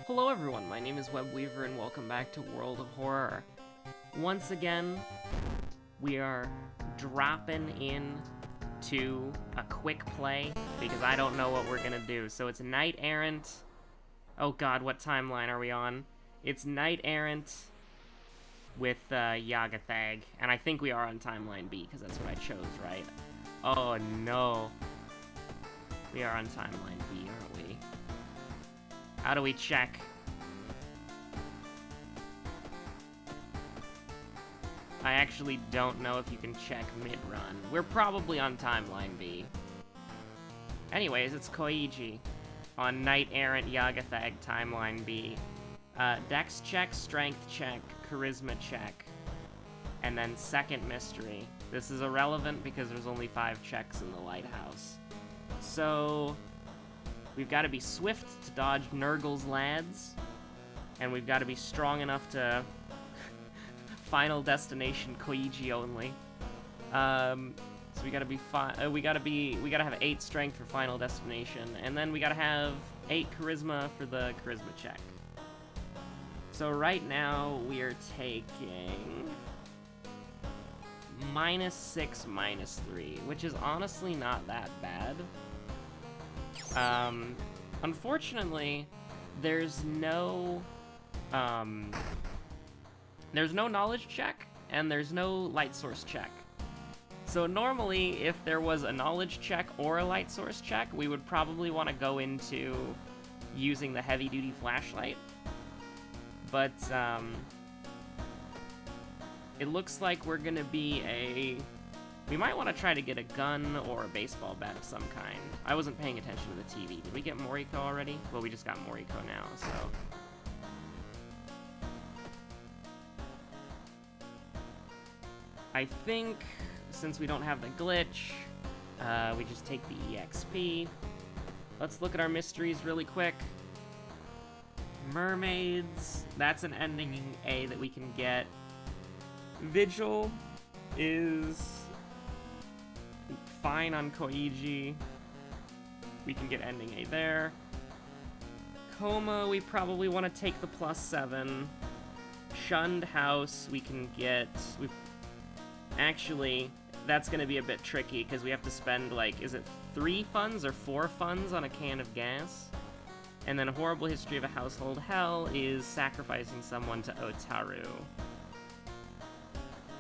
Hello everyone, my name is Webweaver and welcome back to World of Horror. Once again, we are dropping in to a quick play because I don't know what we're gonna do. So it's Knight Errant. Oh god, what timeline are we on? It's Knight Errant with Ygog, and I think we are on timeline B because that's what I chose, right? Oh no. We are on timeline B, aren't we? How do we check? I actually don't know if you can check mid-run. We're probably on timeline B. Anyways, it's Koigi on Knight Errant Ygog timeline B. Dex check, strength check, charisma check, and then second mystery. This is irrelevant because there's only 5 checks in the lighthouse. So we've got to be swift to dodge Nurgle's lads, and we've got to be strong enough to final destination Koigi only. So we gotta be we gotta have 8 strength for final destination, and then we gotta have 8 charisma for the charisma check. So right now we are taking -6, -3, which is honestly not that bad. Unfortunately, there's no knowledge check, and there's no light source check. So normally, if there was a knowledge check or a light source check, we would probably want to go into using the heavy-duty flashlight. But, it looks like we're gonna be we might want to try to get a gun or a baseball bat of some kind. I wasn't paying attention to the TV. Did we get Moriko already? Well, we just got Moriko now, so... I think, since we don't have the glitch, we just take the EXP. Let's look at our mysteries really quick. Mermaids, that's an ending A that we can get. Vigil is fine on Koigi. We can get ending A there. Coma, we probably want to take the +7. Shunned House, we can get... Actually, that's going to be a bit tricky, because we have to spend, like, is it 3 funds or 4 funds on a can of gas? And then a Horrible History of a Household Hell is sacrificing someone to Otaru.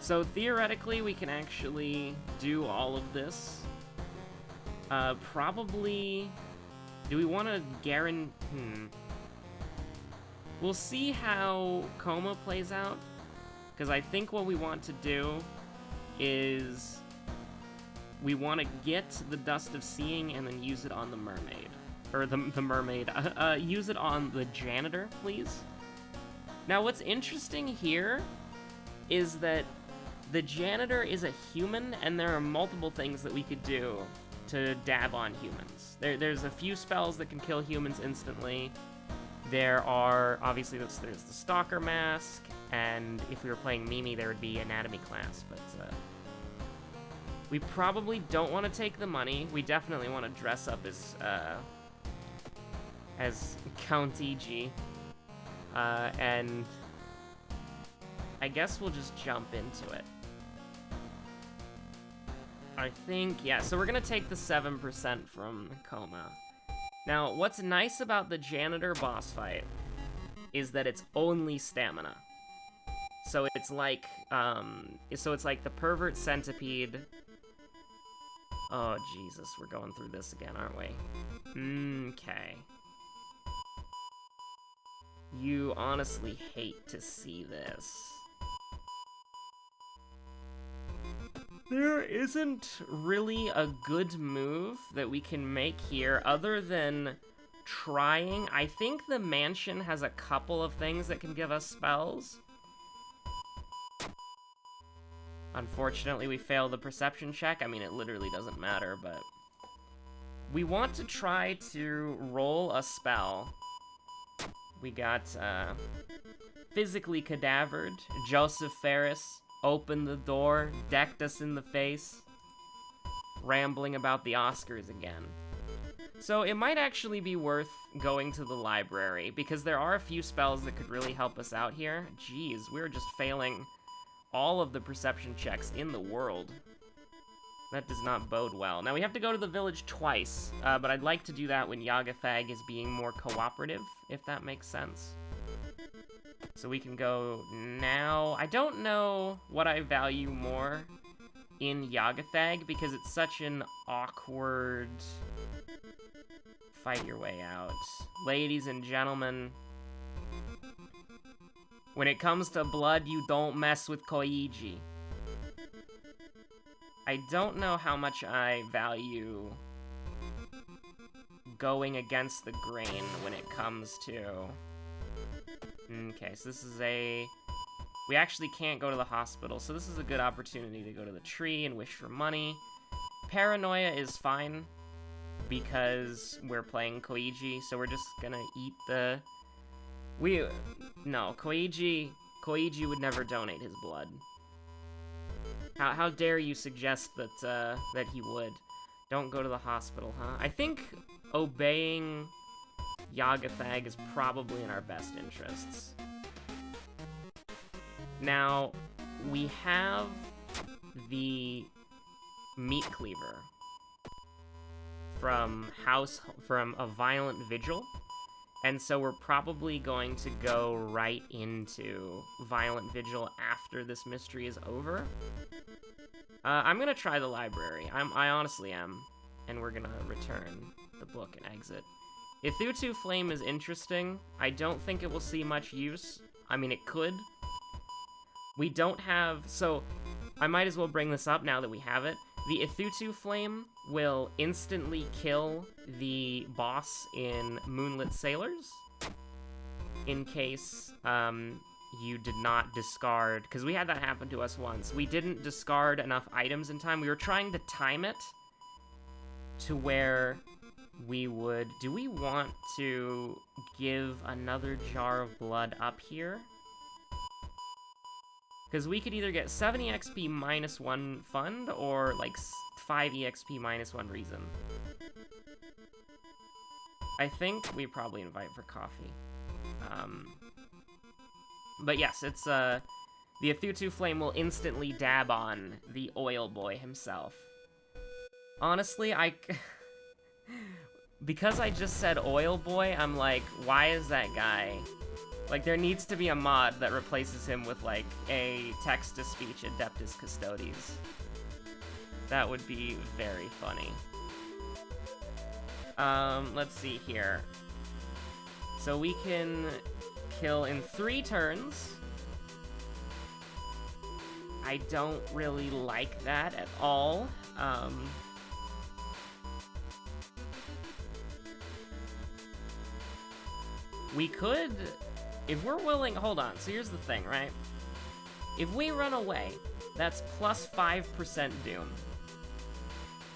So theoretically, we can actually do all of this. Probably... Do we want to guarantee... We'll see how Coma plays out, because I think what we want to do is we want to get the Dust of Seeing and then use it on the mermaid. Or the mermaid. Use it on the janitor, please. Now, what's interesting here is that the janitor is a human, and there are multiple things that we could do to dab on humans. There's a few spells that can kill humans instantly. There are, obviously, there's the Stalker Mask, and if we were playing Mimi, there would be Anatomy class, but we probably don't want to take the money. We definitely want to dress up as Count Iji, and I guess we'll just jump into it. I think, yeah, so we're gonna take the 7% from Coma. Now, what's nice about the janitor boss fight is that it's only stamina. So it's like the pervert centipede. Oh, Jesus, we're going through this again, aren't we? Okay. You honestly hate to see this. There isn't really a good move that we can make here other than trying. I think the mansion has a couple of things that can give us spells. Unfortunately, we failed the perception check. I mean, it literally doesn't matter, but... We want to try to roll a spell. We got, Physically Cadavered, Joseph Ferris, opened the door, decked us in the face, rambling about the Oscars again. So it might actually be worth going to the library, because there are a few spells that could really help us out here. Jeez, we're just failing all of the perception checks in the world. That does not bode well. Now we have to go to the village twice, but I'd like to do that when Yagathag is being more cooperative, if that makes sense. So we can go now. I don't know what I value more in Yagathag, because it's such an awkward... Fight your way out. Ladies and gentlemen, when it comes to blood, you don't mess with Koiji. I don't know how much I value going against the grain when it comes to... Okay, so this is a... We actually can't go to the hospital, so this is a good opportunity to go to the tree and wish for money. Paranoia is fine, because we're playing Koiji, so we're just gonna eat the... No, Koiji would never donate his blood. How dare you suggest that he would? Don't go to the hospital, huh? I think obeying Yagathag is probably in our best interests. Now, we have the meat cleaver from a violent vigil, and so we're probably going to go right into violent vigil after this mystery is over. I'm gonna try the library. I honestly am, and we're gonna return the book and exit. Ithutu Flame is interesting. I don't think it will see much use. I mean, it could. We don't have... So, I might as well bring this up now that we have it. The Ithutu Flame will instantly kill the boss in Moonlit Sailors, in case you did not discard, because we had that happen to us once. We didn't discard enough items in time. We were trying to time it to where we would... Do we want to give another jar of blood up here? Because we could either get 70 XP minus 1 fund, or like 5 EXP minus 1 reason. I think we probably invite for coffee. But yes, it's the Ithutu Flame will instantly dab on the oil boy himself. Honestly, because I just said oil boy, I'm like, why is that guy... Like, there needs to be a mod that replaces him with, like, a text-to-speech Adeptus Custodes. That would be very funny. Let's see here. So we can kill in 3 turns. I don't really like that at all. We could... If we're willing... Hold on. So here's the thing, right? If we run away, that's plus 5% Doom.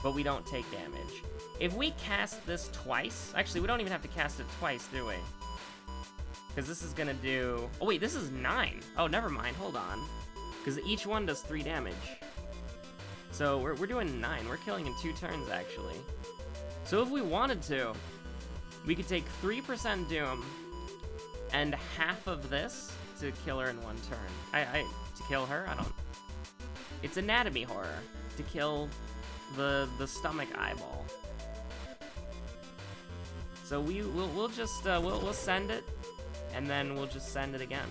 But we don't take damage. If we cast this twice... Actually, we don't even have to cast it twice, do we? Because this is gonna do... Oh, wait, this is 9. Oh, never mind. Hold on. Because each one does 3 damage. So we're doing 9. We're killing in 2 turns, actually. So if we wanted to, we could take 3% Doom... and half of this to kill her in 1 turn. To kill her? I don't... It's anatomy horror. To kill the stomach eyeball. So we'll just, we'll send it, and then we'll just send it again.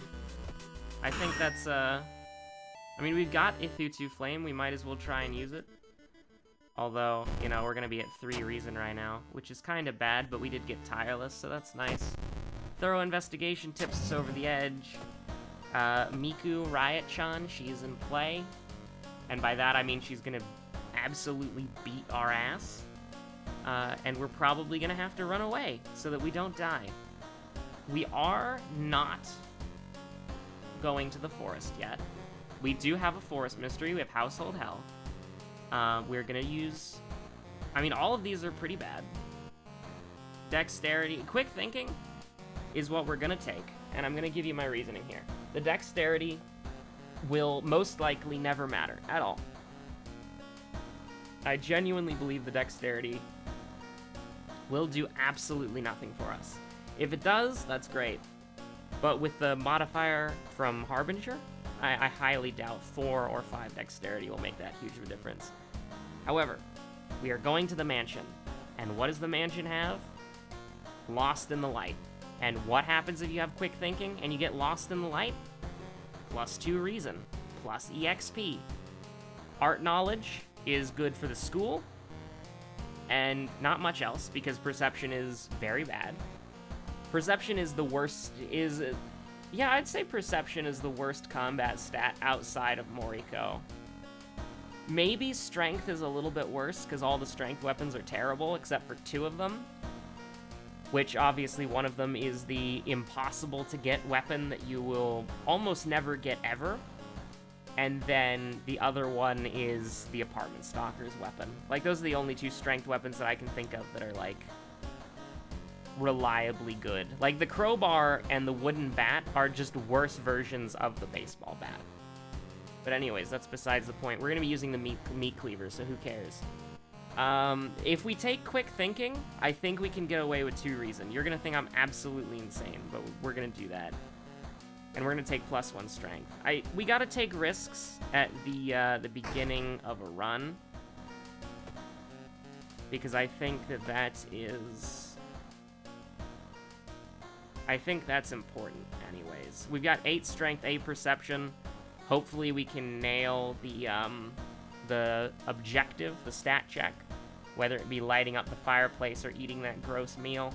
I think that's, I mean, we've got Ithutu Flame, we might as well try and use it. Although, you know, we're gonna be at 3 reason right now, which is kind of bad, but we did get Tireless, so that's nice. Thorough investigation tips us over the edge. Miku Riot-chan, she's in play. And by that, I mean she's gonna absolutely beat our ass. And we're probably gonna have to run away so that we don't die. We are not going to the forest yet. We do have a forest mystery. We have Household Hell. We're gonna use... I mean, all of these are pretty bad. Dexterity. Quick thinking is what we're gonna take, and I'm gonna give you my reasoning here. The dexterity will most likely never matter at all. I genuinely believe the dexterity will do absolutely nothing for us. If it does, that's great. But with the modifier from Harbinger, I highly doubt 4 or 5 dexterity will make that huge of a difference. However, we are going to the mansion. And what does the mansion have? Lost in the light. And what happens if you have quick thinking and you get lost in the light? +2 reason, plus EXP. Art knowledge is good for the school, and not much else, because perception is very bad. Perception is the worst, yeah, I'd say perception is the worst combat stat outside of Moriko. Maybe strength is a little bit worse, because all the strength weapons are terrible, except for 2 of them. Which, obviously, one of them is the impossible-to-get weapon that you will almost never get ever. And then the other one is the apartment stalker's weapon. Like, those are the only 2 strength weapons that I can think of that are, like, reliably good. Like, the crowbar and the wooden bat are just worse versions of the baseball bat. But anyways, that's besides the point. We're going to be using the meat cleaver, so who cares? If we take quick thinking, I think we can get away with 2 reason. You're going to think I'm absolutely insane, but we're going to do that. And we're going to take +1 strength. We got to take risks at the beginning of a run. Because I think that is... I think that's important anyways. We've got 8 strength, 8 perception. Hopefully we can nail the objective, the stat check. Whether it be lighting up the fireplace or eating that gross meal.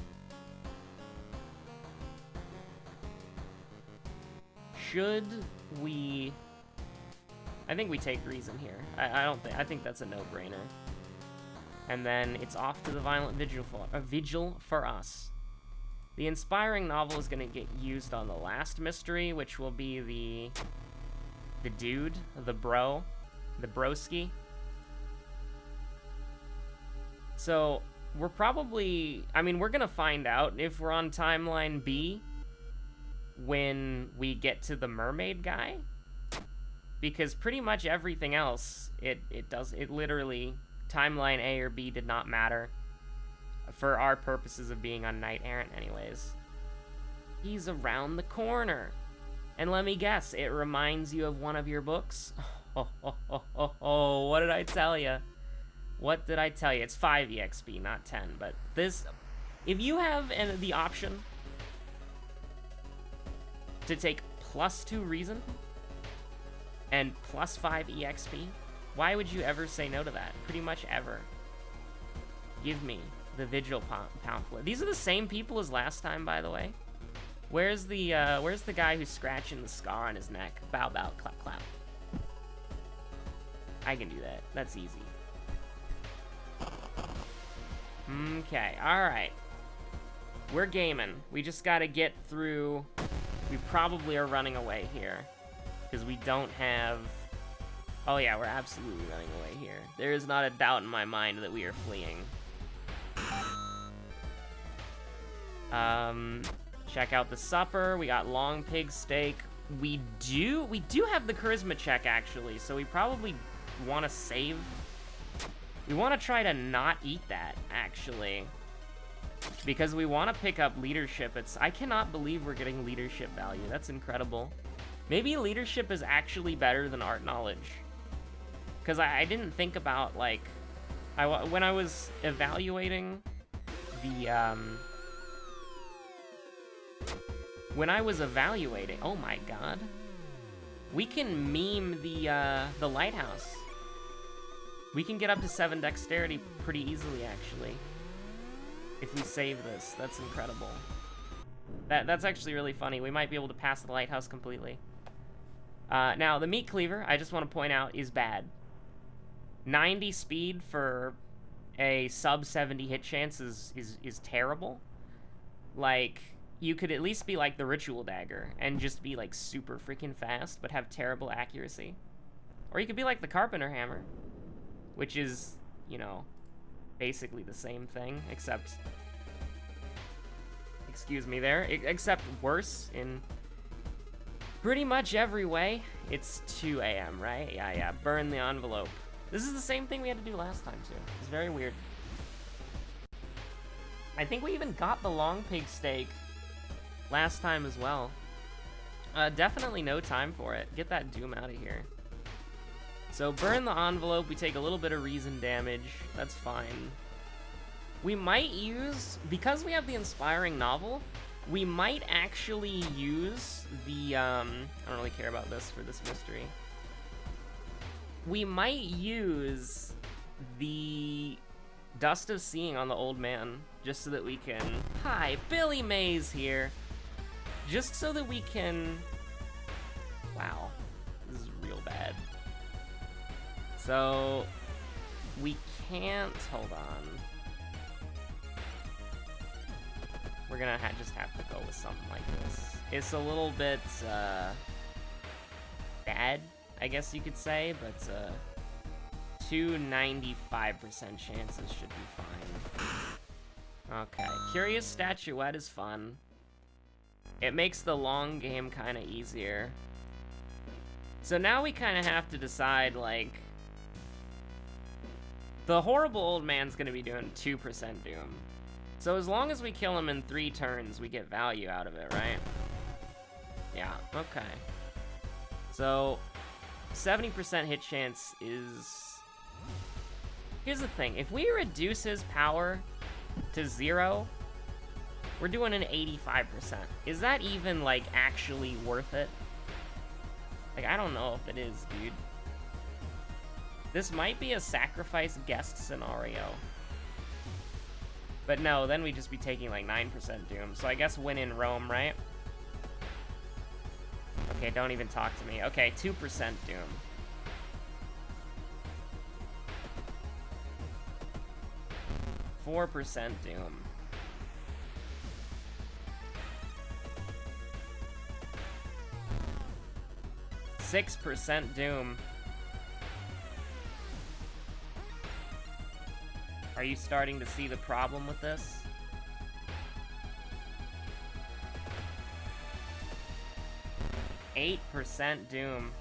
Should we... I think we take reason here. I think that's a no-brainer. And then it's off to the violent vigil for us. The inspiring novel is going to get used on the last mystery, which will be the dude, the bro, the broski. So, we're probably... I mean, we're going to find out if we're on timeline B when we get to the mermaid guy. Because pretty much everything else, it literally... Timeline A or B did not matter for our purposes of being on Knight Errant anyways. He's around the corner. And let me guess, it reminds you of one of your books? Oh, what did I tell you? What did I tell you? It's 5 EXP, not 10, but this... If you have the option to take +2 reason and +5 EXP, why would you ever say no to that? Pretty much ever. Give me the Vigil pamphlet. These are the same people as last time, by the way. Where's the guy who's scratching the scar on his neck? Bow, bow, clap, clap. I can do that. That's easy. Okay, alright. We're gaming. We just gotta get through... We probably are running away here. Because we don't have... Oh yeah, we're absolutely running away here. There is not a doubt in my mind that we are fleeing. Check out the supper. We got long pig steak. We do have the charisma check, actually, so we probably want to save. We want to try to not eat that, actually. Because we want to pick up leadership. I cannot believe we're getting leadership value. That's incredible. Maybe leadership is actually better than art knowledge. Because I didn't think about, like... when I was evaluating the, When I was evaluating... Oh my god. We can meme the lighthouse. We can get up to 7 dexterity pretty easily, actually. If we save this. That's incredible. That's actually really funny. We might be able to pass the lighthouse completely. Now, the meat cleaver, I just want to point out, is bad. 90 speed for a sub 70 hit chance is terrible. Like, you could at least be like the ritual dagger and just be like super freaking fast but have terrible accuracy. Or you could be like the carpenter hammer, which is, you know, basically the same thing, except, excuse me there, except worse in pretty much every way. It's 2 a.m., right? Yeah, burn the envelope. This is the same thing we had to do last time, too. It's very weird. I think we even got the long pig steak last time as well. Definitely no time for it. Get that Doom out of here. So burn the envelope. We take a little bit of reason damage. That's fine. We might use, because we have the inspiring novel, we might actually use the, I don't really care about this for this mystery. We might use the Dust of Seeing on the old man, just so that we can... Hi, Billy Mays here! Just so that we can... Wow, this is real bad. So, we can't... Hold on. We're gonna just have to go with something like this. It's a little bit, bad, I guess you could say, but, 295% chances should be fine. Okay, Curious Statuette is fun. It makes the long game kind of easier. So now we kind of have to decide, like... The horrible old man's gonna be doing 2% Doom. So as long as we kill him in 3 turns, we get value out of it, right? Yeah, okay. So, 70% hit chance is... Here's the thing, if we reduce his power to 0, we're doing an 85%. Is that even, like, actually worth it? Like, I don't know if it is, dude. This might be a sacrifice guest scenario. But no, then we'd just be taking, like, 9% Doom. So I guess win in Rome, right? Okay, don't even talk to me. Okay, 2% Doom. $4 Doom. $6 Doom. Are you starting to see the problem with this? $8 Doom.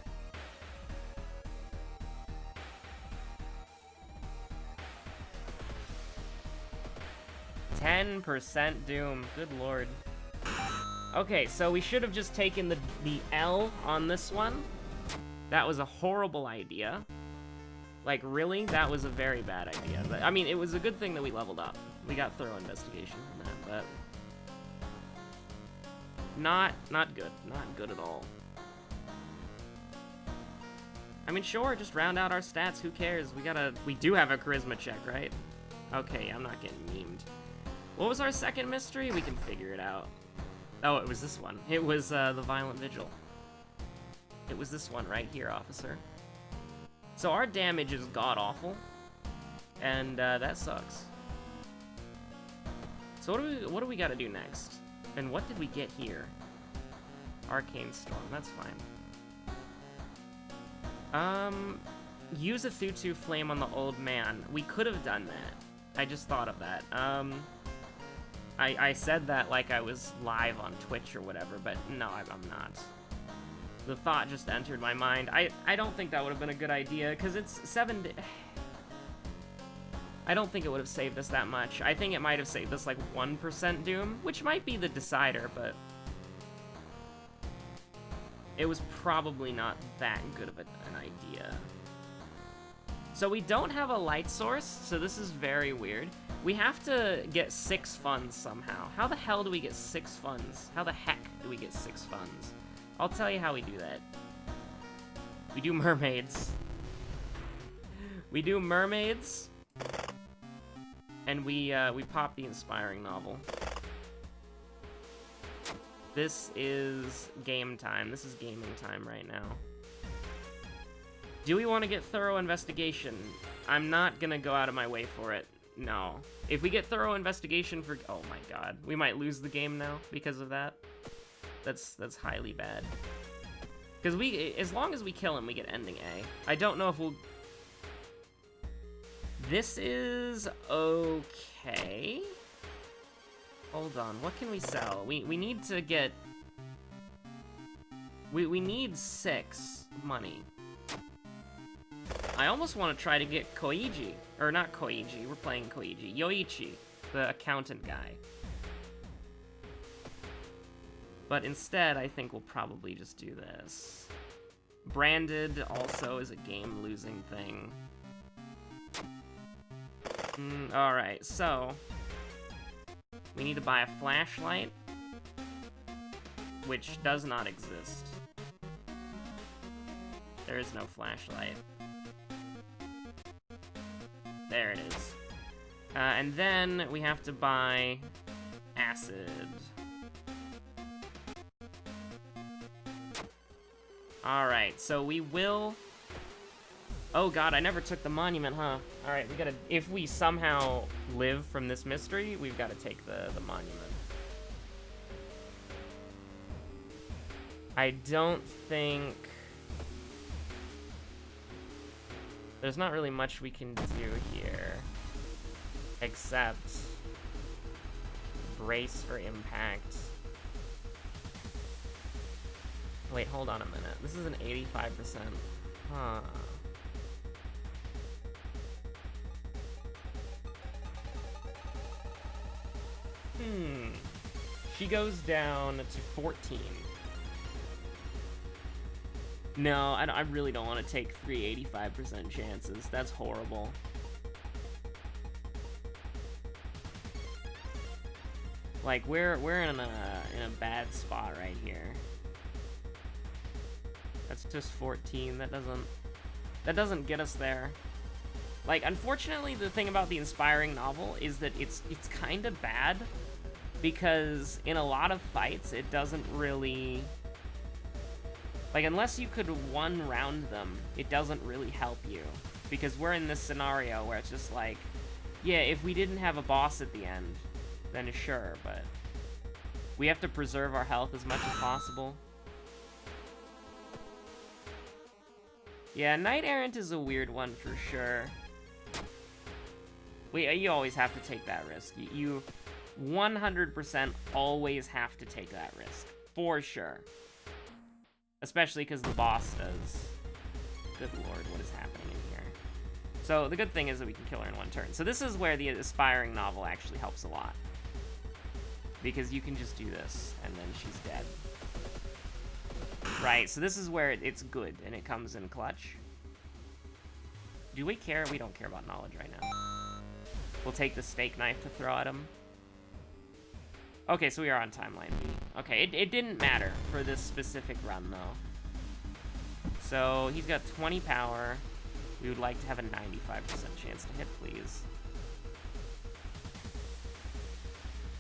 $10 Doom. Good lord. Okay, so we should have just taken the L on this one. That was a horrible idea. Like, really? That was a very bad idea. But, I mean, it was a good thing that we leveled up. We got thorough investigation from that, but... Not good. Not good at all. I mean, sure, just round out our stats. Who cares? We do have a charisma check, right? Okay, I'm not getting memed. What was our second mystery? We can figure it out. Oh, it was this one. It was, the Violent Vigil. It was this one right here, officer. So our damage is god-awful, and that sucks. So what do we gotta do next? And what did we get here? Arcane Storm, that's fine. Use a Thutu Flame on the old man. We could have done that. I just thought of that. I said that like I was live on Twitch or whatever, but no, I'm not. The thought just entered my mind. I don't think that would have been a good idea, because it's 7 I don't think it would have saved us that much. I think it might have saved us like 1% Doom, which might be the decider, but... It was probably not that good of an idea. So we don't have a light source, so this is very weird. We have to get 6 funds somehow. How the hell do we get 6 funds? How the heck do we get 6 funds? I'll tell you how we do that. We do mermaids. We do mermaids. And we pop the inspiring novel. This is game time. This is gaming time right now. Do we want to get thorough investigation? I'm not gonna go out of my way for it. No. If we get thorough investigation for... Oh my god. We might lose the game now because of that. That's highly bad. Because as long as we kill him, we get ending A. I don't know if we'll... This is okay. Hold on, what can we sell? We need to get... We need 6 money. I almost want to try to get Koigi. Or not Koigi, we're playing Koigi. Yoichi. the accountant guy. But instead, I think we'll probably just do this. Branded also is a game-losing thing. Alright, so... we need to buy a flashlight, which does not exist. There is no flashlight. There it is. And then we have to buy acid. Alright, so we will... oh god, I never took the monument, huh? Alright, we gotta... if we somehow live from this mystery, we've gotta take the monument. I don't think... there's not really much we can do here. Except... brace for impact. Wait, hold on a minute. This is an 85%. Huh. She goes down to 14. No, I really don't want to take 85% chances. That's horrible. Like, we're in a bad spot right here. That's just 14. That doesn't get us there. Like, unfortunately, the thing about the inspiring novel is that it's kind of bad, because in a lot of fights it doesn't really, like, unless you could one round them, it doesn't really help you, because we're in this scenario where it's just like, yeah, if we didn't have a boss at the end, then sure, but we have to preserve our health as much as possible. Yeah, Knight Errant is a weird one for sure. You always have to take that risk. You 100% always have to take that risk. For sure. Especially because the boss does. Good lord, what is happening in here? So the good thing is that we can kill her in one turn. So this is where the aspiring novel actually helps a lot. Because you can just do this, and then she's dead. Right, so this is where it's good, and it comes in clutch. Do we care? We don't care about knowledge right now. We'll take the steak knife to throw at him. Okay, so we are on timeline B. Okay, it didn't matter for this specific run, though. So he's got 20 power. We would like to have a 95% chance to hit, please.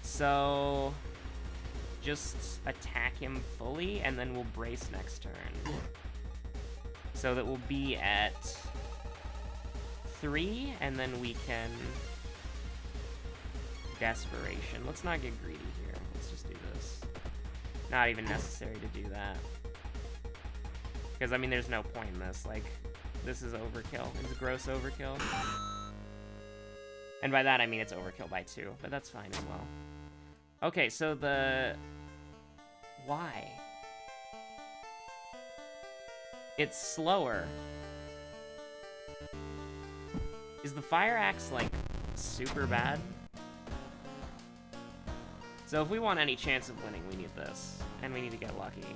So... just attack him fully, and then we'll brace next turn. So that we'll be at 3, and then we can... desperation. Let's not get greedy here. Let's just do this. Not even necessary to do that. Because, I mean, there's no point in this. Like, this is overkill. It's gross overkill. And by that, I mean it's overkill by 2, but that's fine as well. Okay, so the... why? It's slower. Is the fire axe, like, super bad? So if we want any chance of winning, we need this. And we need to get lucky.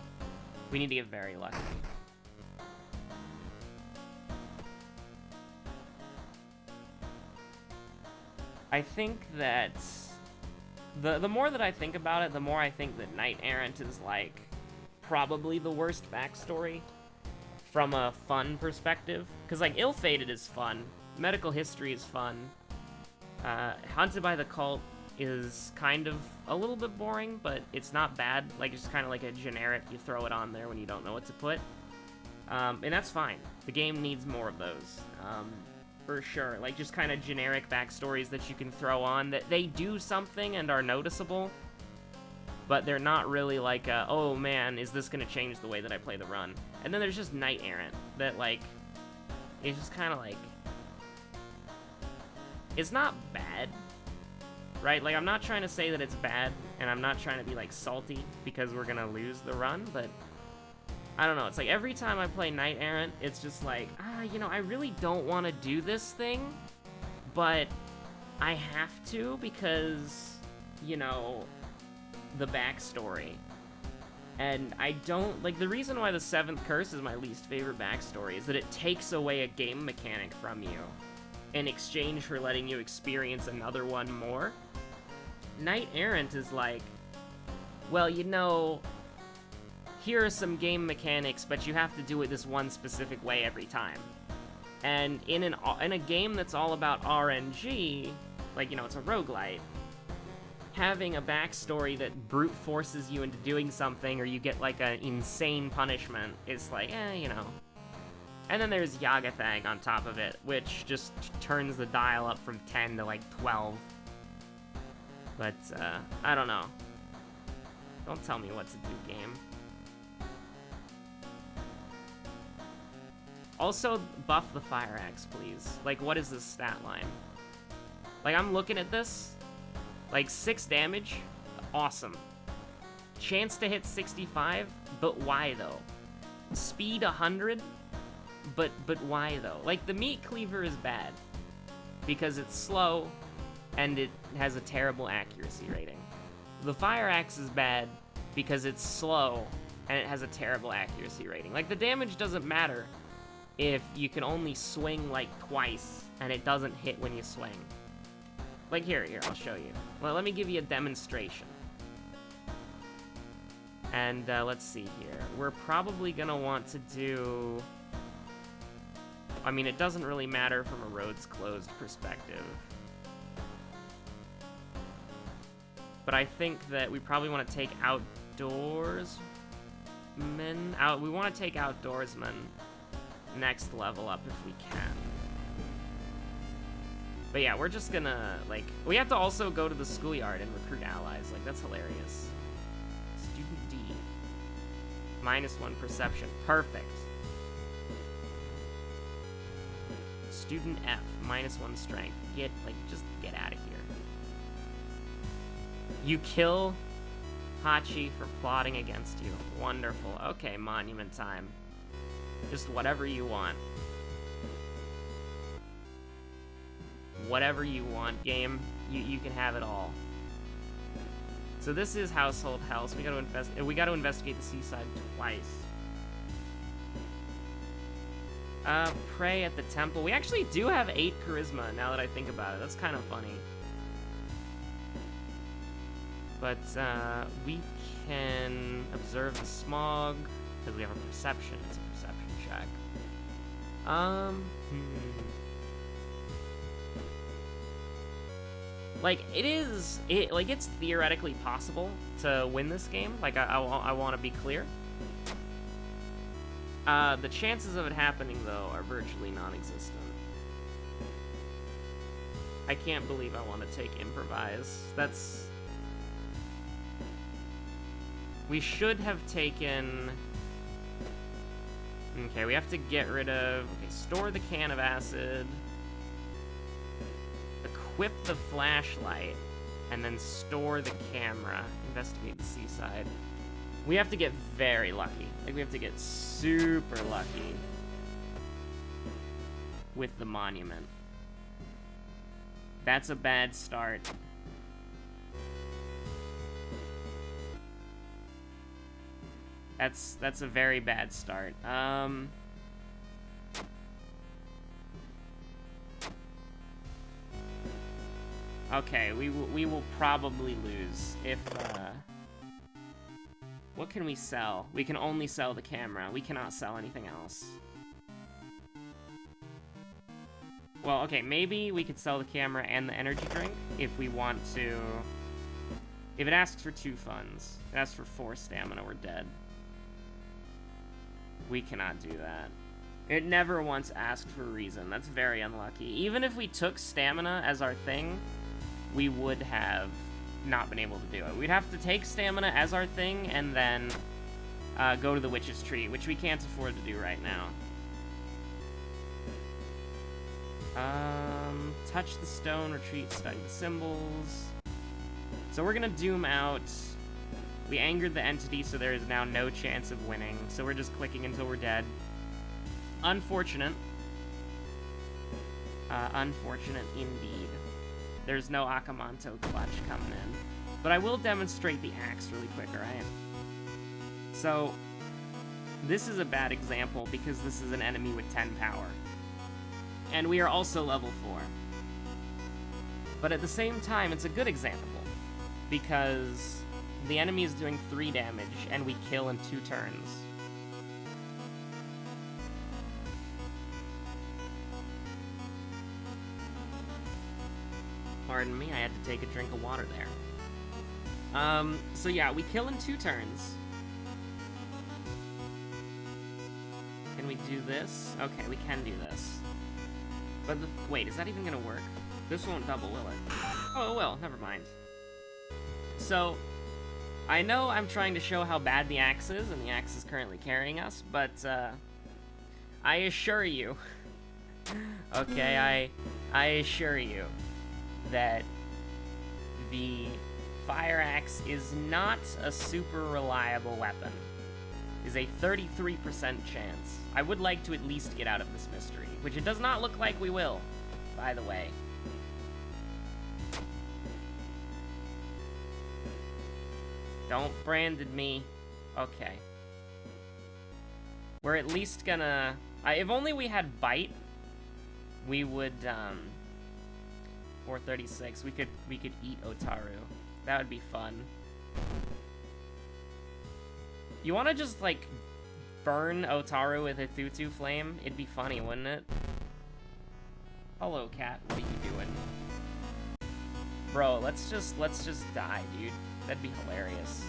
We need to get very lucky. I think that... The more that I think about it, the more I think that Knight Errant is, like, probably the worst backstory from a fun perspective. Because, like, Ill-Fated is fun. Medical History is fun. Haunted by the Cult is kind of a little bit boring, but it's not bad. Like, it's kind of like a generic, you throw it on there when you don't know what to put. And that's fine. The game needs more of those. For sure. Like, just kind of generic backstories that you can throw on, that they do something and are noticeable, but they're not really like, oh man, is this gonna change the way that I play the run? And then there's just Knight Errant, that, like, it's just kind of like, it's not bad, right? Like, I'm not trying to say that it's bad, and I'm not trying to be, like, salty because we're gonna lose the run, but I don't know, it's like every time I play Knight Errant, it's just like, you know, I really don't want to do this thing, but I have to because, you know, the backstory. And I don't, like, the reason why the 7th Curse is my least favorite backstory is that it takes away a game mechanic from you in exchange for letting you experience another one more. Knight Errant is like, well, you know, here are some game mechanics, but you have to do it this one specific way every time. And in a game that's all about RNG, like, you know, it's a roguelite, having a backstory that brute forces you into doing something, or you get, like, an insane punishment, is like, you know. And then there's Yagathag on top of it, which just turns the dial up from 10 to, like, 12. But, I don't know. Don't tell me what to do, game. Also, buff the Fire Axe, please. Like, what is this stat line? Like, I'm looking at this. Like, 6 damage, awesome. Chance to hit 65, but why, though? Speed 100, but why, though? Like, the Meat Cleaver is bad. Because it's slow, and it has a terrible accuracy rating. The Fire Axe is bad because it's slow, and it has a terrible accuracy rating. Like, the damage doesn't matter if you can only swing, like, twice, and it doesn't hit when you swing. Like, here, I'll show you. Well, let me give you a demonstration. And, let's see here. We're probably gonna want to do... I mean, it doesn't really matter from a roads closed perspective. But I think that we probably want to take outdoorsmen. We want to take outdoorsmen next level up if we can. But yeah, we're just gonna, like, we have to also go to the schoolyard and recruit allies. Like, that's hilarious. Student D. -1 perception. Perfect. Student F. -1 strength. Just get out of here. You kill Hachi for plotting against you. Wonderful. Okay, monument time. Just whatever you want. Whatever you want, game. You can have it all. So this is Household Hell, so we gotta investigate the seaside twice. Pray at the temple. We actually do have 8 charisma, now that I think about it. That's kind of funny. But, we can observe the smog, because we have a perception. It's a perception check. Like, it's theoretically possible to win this game. Like, I want to be clear. The chances of it happening, though, are virtually non-existent. I can't believe I want to take improvise. We should have taken... Okay, we have to get rid of... Okay, store the can of acid. Equip the flashlight. And then store the camera. Investigate the seaside. We have to get very lucky. Like, we have to get super lucky with the monument. That's a bad start. That's a very bad start. Okay, we will probably lose if, what can we sell? We can only sell the camera. We cannot sell anything else. Well, okay, maybe we could sell the camera and the energy drink if we want to. If it asks for 2 funds, it asks for 4 stamina, we're dead. We cannot do that. It never once asked for a reason. That's very unlucky. Even if we took stamina as our thing, we would have not been able to do it. We'd have to take stamina as our thing and then go to the Witch's Tree, which we can't afford to do right now. Touch the stone, retreat, study the symbols. So we're gonna doom out. We angered the entity, so there is now no chance of winning. So we're just clicking until we're dead. Unfortunate. Unfortunate indeed. There's no Akamanto clutch coming in. But I will demonstrate the axe really quick, alright? So, this is a bad example because this is an enemy with 10 power. And we are also level 4. But at the same time, it's a good example, because the enemy is doing 3 damage, and we kill in 2 turns. Pardon me, I had to take a drink of water there. So yeah, we kill in 2 turns. Can we do this? Okay, we can do this. But wait, is that even gonna work? This won't double, will it? Oh, it will. Never mind. So, I know I'm trying to show how bad the axe is, and the axe is currently carrying us, but, I assure you, okay, I assure you that the fire axe is not a super reliable weapon. It is a 33% chance. I would like to at least get out of this mystery, which it does not look like we will, by the way. Don't branded me. Okay. We're at least gonna... if only we had bite, we would, 436. We could eat Otaru. That would be fun. You wanna just, like, burn Otaru with a Tutu flame? It'd be funny, wouldn't it? Hello, cat. What are you doing? Bro, let's just die, dude. That'd be hilarious.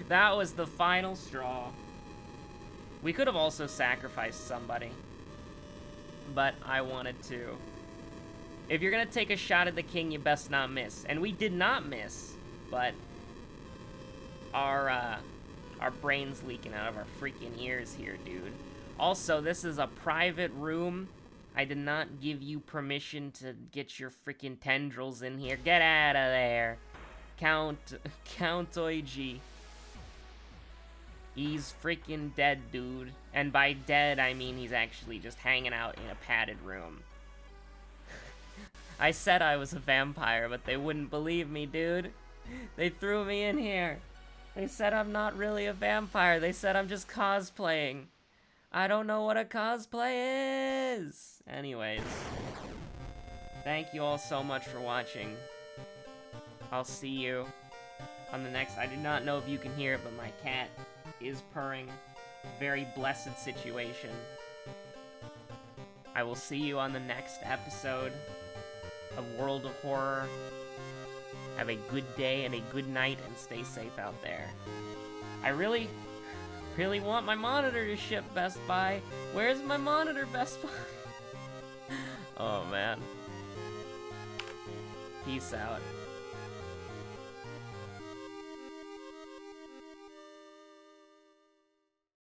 That was the final straw. We could have also sacrificed somebody, but I wanted to. If you're gonna take a shot at the king, you best not miss. And we did not miss, but our brain's leaking out of our freaking ears here, dude. Also, this is a private room. I did not give you permission to get your freaking tendrils in here. Get out of there. Count Oigi. He's freaking dead, dude. And by dead, I mean he's actually just hanging out in a padded room. I said I was a vampire, but they wouldn't believe me, dude. They threw me in here. They said I'm not really a vampire. They said I'm just cosplaying. I don't know what a cosplay is. Anyways, thank you all so much for watching. I'll see you on the next... I do not know if you can hear it, but my cat is purring. Very blessed situation. I will see you on the next episode of World of Horror. Have a good day and a good night, and stay safe out there. I really want my monitor to ship, Best Buy. Where's my monitor, Best Buy? Oh, man. Peace out.